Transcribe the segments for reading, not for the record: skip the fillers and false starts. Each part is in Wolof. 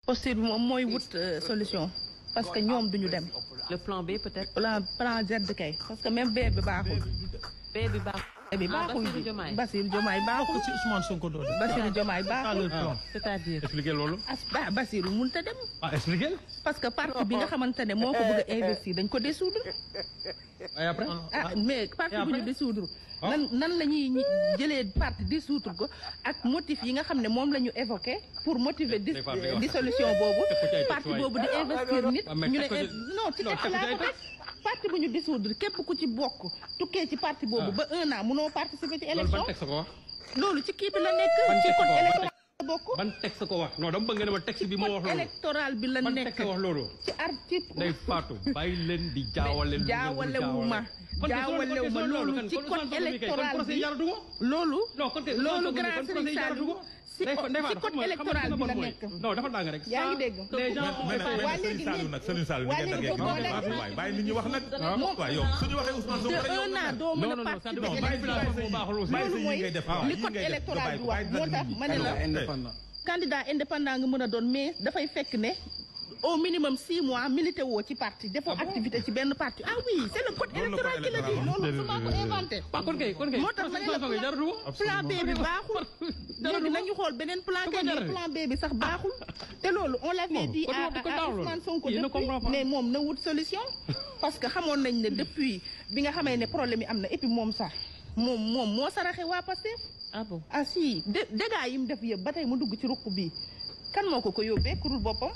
posture bi moom mooy wut solution parce que ñoom duñu dem. le plan B peut-être. plan Z kay parce que même B bi baaxul. B bi baaxul. bi baaxul ji Bassirou Diomaye baaxul. ci Ousmane Sonko doon. Bassirou Diomaye baaxul. c'est-à-dire. expliquer loolu. Bassirou mënut a dem. expliquer. parce que parti bi nga xamante ne moo ko bëgg a investir dañ ko dissoudre. et après. mais parti bu ñu dissoudre. nan la ñuy jëlee parti dissoudre ko ak motif yi nga xam ne moom la ñu évoqué pour motiver dissolution boobu. parti boobu di investir nit. ñu ne non ci texte laa ko def parti bu ñu dissoudre képp ku ci bokk tukkee ci parti boobu ba 1 an munoo participer ci élection. loolu ci kii bi la nekk ci code électoral bokk. ban texte ko wax non dama bëgg nga ne ma texte bi moo wax loolu. électoral bi la nekk ban texte wax loolu. ci article. day faatu bàyyi leen di jaawale. jaawalewuma loolu ci code électoral bi loolu grand Serigne Saliou ci code électoral bi la nekk. non dafa dang rek. yaa ngi dégg. waa léegi Serigne Saliou ni ngeen daggee waay bàyyi nit ñi wax nag. waaw yow suñu waxee Ousmane Sonko rek yow nag doo mën a participer loolu mooy li code électoral bi wax moo tax ma ne la candidat indépendant nga mën a doon mais dafay fekk ne au minimum 6 mois milité woo ci parti defoo activité ci benn parti. Ah oui c'est le code électoral qui le dit loolu su ma ko inventé. moo tax ma ne la plan B bi baaxul. léegi nañu xool beneen plan kay mais plan B bi sax baaxul. te loolu on l'avait dit à Ousmane Sonko depuis mais moom na wut solution. parce que xamoon nañ ne depuis bi nga xamee ne problème yi am na et puis moom sax moom moo saraxe waa Pastef. ah bon ah si dégâts yi mu def yëpp ba tey mu dugg ci ruq bi kan moo ko yóbbee kurul boppam.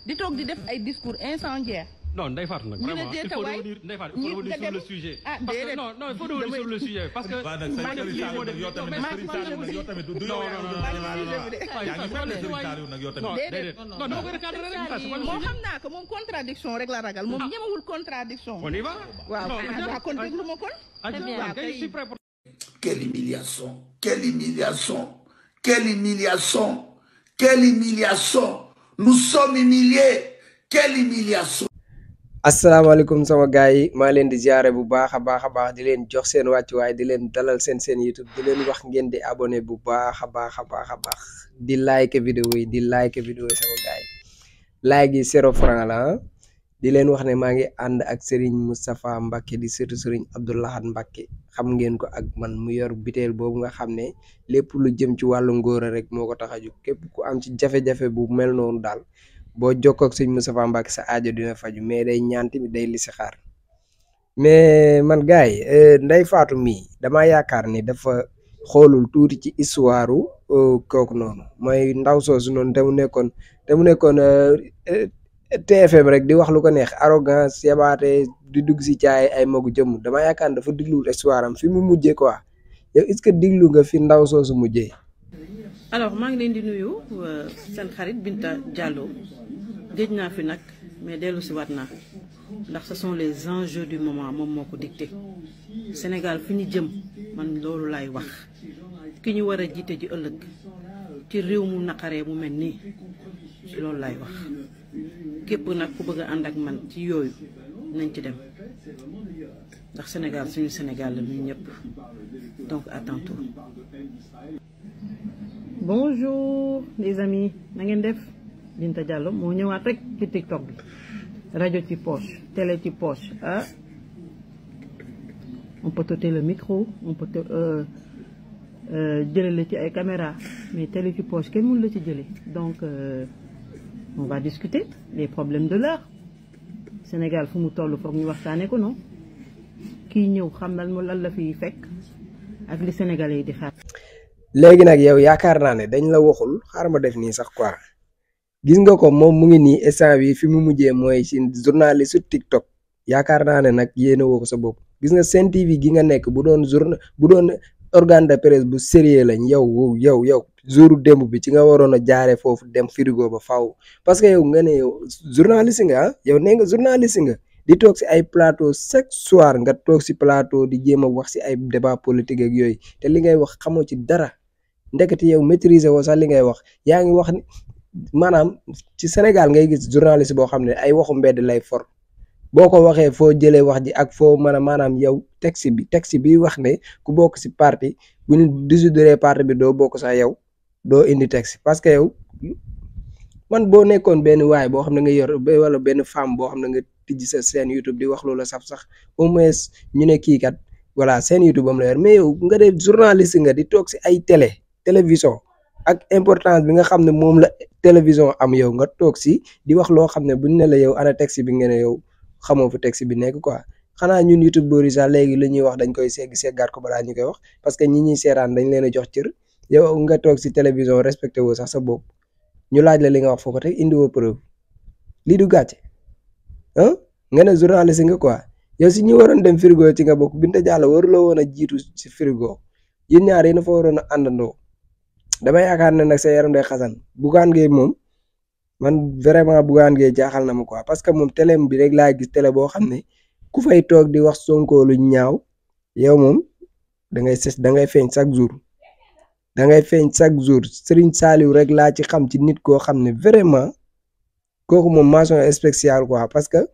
di toog di def ay discours incendiaires. non Ndeye Fatou nag vraiment il faut revenir Ndeye Fatou il faut revenir sur le sujet. ah déedéet non il faut revenir sur le sujet parce que. non dama koy recadrer rek parce que moom xam naa ko moom contradiction rek la ragal moom ñemewul contradiction. on y va. waaw kon déglu ma kon. Quelle humiliation, quelle humiliation, quelle humiliation, quelle humiliation. Nous sommes humiliés. Quelle humiliation. asalaamaaleykum sama gars yi maa leen di ziare bu baax a baax di leen jox seen wàccuwaay di leen dalal seen YouTube di leen wax ngeen di abonné bu baax a baax di like vidéo yi sama gars yi like yi 0 franc la di leen wax ne maa ngi ànd ak Serigne Moustapha Mbacké di sëtu Serigne Abdou Lahad Mbacké xam ngeen ko ak man mu yor biteel boobu nga xam ne lépp lu jëm ci wàllu ngóora rek moo ko tax a jóg képp ku am ci jafe-jafe bu mel noonu daal boo jokkoo ak Serigne Moustapha Mbacké sa aajo dina faju mais day ñaan tamit day listixaar mais man gars yi Ndeye Fatou mii damaa yaakaar ni dafa xoolul tuuti ci histoire kooku noonu mooy ndaw soosu noonu te mu nekkoon TFM rek di wax lu ko neex arrogance yabaate di dugg si caay ay magu jëm dama yaakaar dafa digluwul histoire am fi mu mujjee quoi yow est-ce que diglu nga fi ndaw soosu mujjee. alors maa ngi leen di nuyu seen xarit Binta Diallo géej naa fi nag mais dellu si waat naa ndax ce sont les enjeux du moment moom moo ko dicté Sénégal fi ñu jëm man loolu laay wax ki ñu war a jiite ji ëllëg ci réew mu naqaree mu mel nii loolu laay wax. képp nag ku bëgg a ànd ak man ci yooyu nañ ci dem ndax Sénégal suñu Sénégal la ñun ñëpp donc à tantôt. bonjour les amis na ngeen def Binta Diallo moo ñëwaat rek ci TikTok bi rajo ci poche télé ci poche ah on peut t'ôter le micro on peut jëlale ci ay caméra mais télé ci poche kenn mënu la ci jële donc. On va discuter les problèmes de l'heure. Sénégal fu mu toll foog ñu waxtaane ko non kii ñëw xam lan la fiy fekk ak li Sénégalais yi di xaar. léegi nag yow yaakaar naa ne dañ la waxul xaar ma def nii sax quoi gis nga ko moom mu ngi nii instant bi fi mu mujjee mooy ci journaliste su TikTok yaakaar naa ne nag yéen a woo ko sa bopp gis nga Sen TV gi nga nekk bu doon organe de presse bu sérieux lañ yow jouru démb bi ci nga waroon a jaaree foofu dem frigo ba faaw parce que yow nga ne yow journaliste nga yow nee nga journaliste nga di toog si ay plateau chaque soir nga toog si plateau di jéem a wax si ay débat politique ak yooyu te li ngay wax xamoo ci dara ndekete yow maîtriser woo sax li ngay wax yaa ngi wax ni maanaam ci Sénégal ngay gis journaliste boo xam ne ay waxu mbedd lay for boo ko waxee foo jëlee wax ji ak foo mën a maanaam yow texte bi wax ne ku bokk si parti bu ñu dissoudre parti bi doo bokk sax yow doo indi texte parce que yow man boo nekkoon benn waay boo xam ne nga yor wala benn femme boo xam ne nga tijji sa seen YouTube di wax loola saf sax au moins ñu ne kii kat voilà seen YouTube am la yor mais yow nga def journaliste nga di toog si ay télévision ak importance bi nga xam ne moom la télévision am yow nga toog si di wax loo xam ne buñ ne la yow ana texte bi nga ne yow xamoo fu texte bi nekk quoi xanaa ñun YouTube boori sax léegi li ñuy wax dañ koy seggaat ko balaa ñu koy wax parce que ñi ñuy seetaan dañ leen a jox cër yow nga toog si télévision respecté woo sax sa bopp ñu laaj la li nga wax foo ko teg indi woo preuve lii du gàcce nga ne journaliste nga quoi yow si ñi waroon dem frigo ci nga bokk Binta Diallo waruloo woon a jiitu si frigo yéen ñaar yéen a fa waroon a àndandoo dama yaakaar ne nag sa yaram day xasan Bougane Gueye moom man vraiment Bougane Gueye jaaxal na ma quoi parce que moom télé bi rek laa gis télé boo xam ne ku fay toog di wax Sonko lu ñaaw yow moom da ngay feeñ chaque jour Serigne Saliou rek laa ci xam ci nit koo xam ne vraiment kooku moom mention spéciale quoi parce que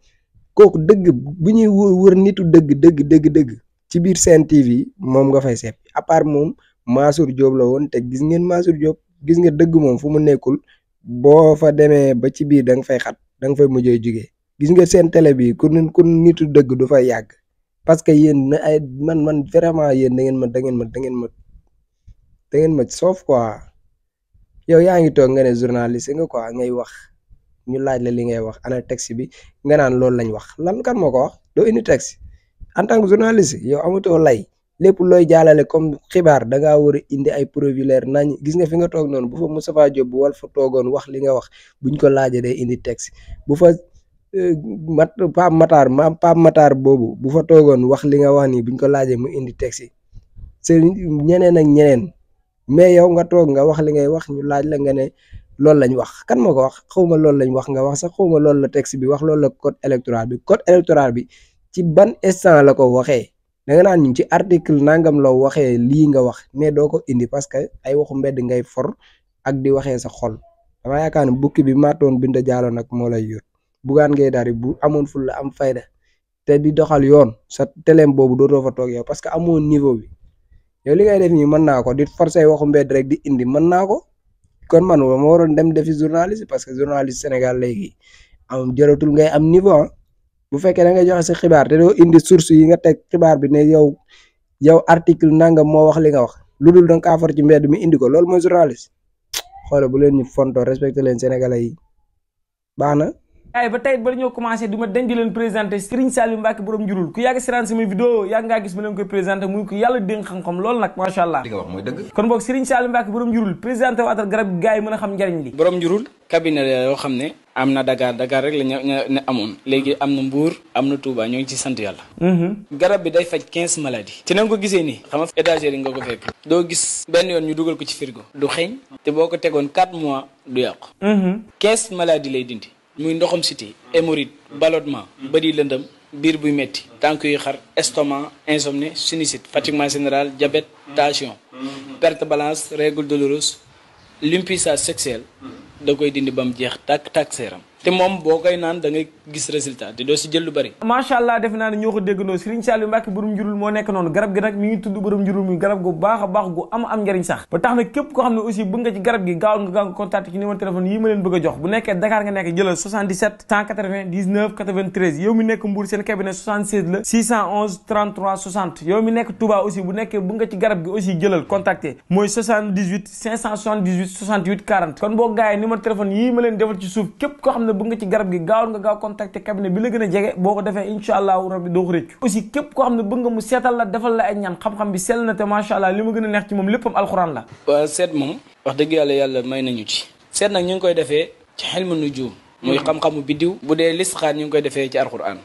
kooku dëgg bu ñuy wër nitu dëgg ci biir Sen TV moom nga fay seet à part moom Mansour Diop la woon te gis ngeen Mansour Diop gis nga dëgg moom fu mu nekkul boo fa demee ba ci biir da nga fay xat da nga fay mujjee jugee gis nga seen télé bi ku nitu dëgg du fay yàgg parce que yéen ay man vraiment yéen da ngeen ma soof quoi yow yaa ngi toog nga ne journaliste nga quoi ngay wax ñu laaj la li ngay wax ana texte bi nga naan loolu lañ wax lan kan moo ko wax doo indi texte en tant que journaliste yow amatoo lay lépp looy jaalale comme xibaar da ngaa war a indi ay preuve nañ gis nga fi nga toog noonu bu fa Moustapha Diop bu wal fa toogoon wax li nga wax buñ ko laajee day indi texte bu fa Pape Matar boobu bu fa toogoon wax li nga wax nii buñ ko laajee mu indi texte yi ñeneen ak ñeneen mais yow nga toog nga wax li ngay wax ñu laaj la nga ne loolu lañ wax kan moo ko wax xawma loolu lañ wax nga wax sax xawma loolu la texte bi wax loolu la code électoral bi ci ban instant la ko waxee da nga naan ñu ci article nangam la waxee lii nga wax mais doo ko indi parce que ay waxu mbedd ngay for ak di waxee sa xol dama yaakaar ne bukki bi maatoon Binta Diallo nag moo lay yor Bougane Gueye Dany bu amoon ful la am fayda te di doxal yoon sa téléem boobu dootoo fa toog yow parce que amoo niveau bi yow li ngay def nii mën naa ko di forcer waxu mbedd rek di indi mën naa ko kon man ma waroon dem defi journaliste parce que journaliste Sénégal léegi am jëratul ngay am niveau bu fekkee da ngay joxe sa xibaar te doo indi source yi nga teg xibaar bi ne yow article nangam moo wax li nga wax lu dul da nga kaa for ci mbedd mi indi ko loolu mooy journaliste xoolal bu leen ñu fonto respecté leen sénégalais yi baax na. ay ba tey ba ñoo commencé du ma dañ di leen présenté Serigne Saliou Mbacké borom njurul ku yàgg seetaan sama vidéo yàgg ngaa gis ma leen koy présenté muy ko yàlla dénk xam-xam loolu nag macha allah li nga wax mooy dëgg kon boog Serigne Saliou Mbacké borom njurul présenté waatal garab gi gars yi mën a xam njariñ li borom njurul cabinet la yoo xam ne am na Dakar rek la ñu amoon léegi am na Mbour am na Touba ñoo ngi ci sant yàlla garab bi day faj 15 maladies ci na nga ko gisee nii xam nga étagère yi nga ko fekk doo gis benn yoon ñu dugal ko ci frigo du xeeñ te boo ko tegoon 4 mois du yàqu 15 maladies lay dindi muy ndoxam cité hémorroïde ballonnement bëri lëndëm biir buy metti tànk yu xar estomac insomnie sinusite fatiguement général diabète tension perte balance règle douloureuse l'impuissance sexuelle da koy dindi ba mu jeex tàkk seeram te moom boo koy naan da ngay gis résultat te doo si jël lu bëri macha allah defe naa ne ñoo ko déggandoo Serigne Saliou Mbacké borom njurul moo nekk noonu garab gi nag mi ngi tudd borom njurul muy garab gu baax a baax gu am njariñ sax ba tax na képp koo xam ne aussi bëgg nga ci garab gi gaaw nga contacté ci numéro téléphone yi ma leen bëgg a jox bu nekkee Dakar nga nekk jëlal 77 180 19 93 yow mi nekk Mbour seen cabinet 76 la 611 33 60 yow mi nekk Touba aussi bu nekkee bëgg nga ci garab gi aussi jëlal contacté mooy 78 578 68 40 kon boo gaayee numéro téléphone yii ma leen defal ci suuf képp koo xam ne bëgg nga ci garab gi gaaw nga gaaw contacter cabinet bi la gën a jege boo ko defee incha allahu rabbi doo ko rëccu aussi képp koo xam ne bëgg nga mu seetal la defal la ay ñaan xam-xam bi sell na te macha allah li ma gën a neex ci moom léppam alxuraan la waaw seet moom wax dëgg yàlla may nañu ci seet nag ñu ngi koy defee ci xilmu nujum muy xam-xamu biddiw bu dee listixaar ñu ngi koy defee ci alxuraan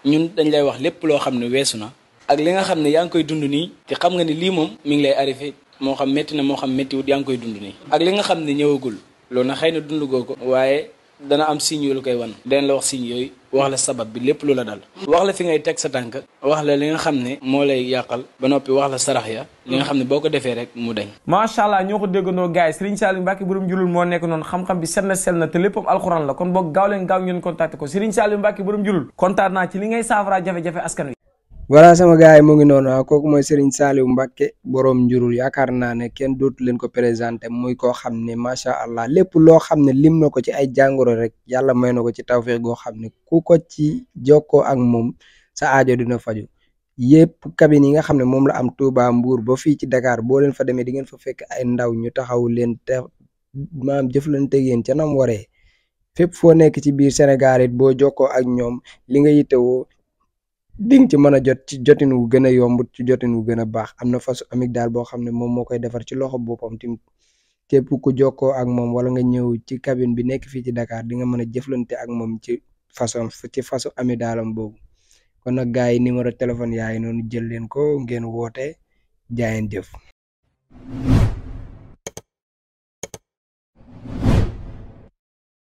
ñun dañ lay wax lépp loo xam ne weesu na ak li nga xam ne yaa ngi koy dund nii te xam nga ni lii moom mi ngi lay arrivé moo xam métti na moo xam méttiwut yaa ngi koy dund nii ak li nga xam ne ñëwagul loolu na xëy na dund goo ko waaye dana am signe yu la koy wan dañ la wax signe yooyu wax la sabab bi lépp lu la dal wax la fi ngay teg sa tànk wax la li nga xam ne moo lay yàqal ba noppi wax la sarax ya li nga xam ne boo ko defee rek mu dañ macha allah ñoo ko déggandoo gars yi Serigne Saliou Mbacké borom njurul moo nekk noonu xam-xam bi sell na te léppam alxuraan la kon boog gaaw leen gaaw ngeen contacté ko Serigne Saliou Mbacké borom njurul kontaan naa ci li ngay saafara jafe-jafe askan wi voilà sama gars yi mu ngi noonu kooku mooy Serigne Saliou Mbacké borom njurul yaakaar naa ne kenn dootu leen ko présenté muy koo xam ne macha allah lépp loo xam ne lim na ko ci ay jàngoro rek yàlla may na ko ci tawfeex goo xam ne ku ko ci jokkoo ak moom sa aajo dina faju yëpp cabine yi nga xam ne moom la am Touba Mbour ba fii ci Dakar boo leen fa demee di ngeen fa fekk ay ndaw ñu taxaw leen te maam jëflante yéen ca nam waree fépp foo nekk ci biir Sénégal it boo jokkoo ak ñoom li nga yittewoo ding ci mën a jot ci jotin wu gën a yomb ci jotin wu gën a baax am na fasu amygdale boo xam ne moom moo koy defar ci loxo boppam tim képp ku jokkoo ak moom wala nga ñëw ci cabine bi nekk fii ci Dakar di nga mën a jëflante ak moom ci fasu amygdalam boobu kon nag gars yi numéro téléphone yaay noonu jël leen ko ngeen woote jaayeen jëf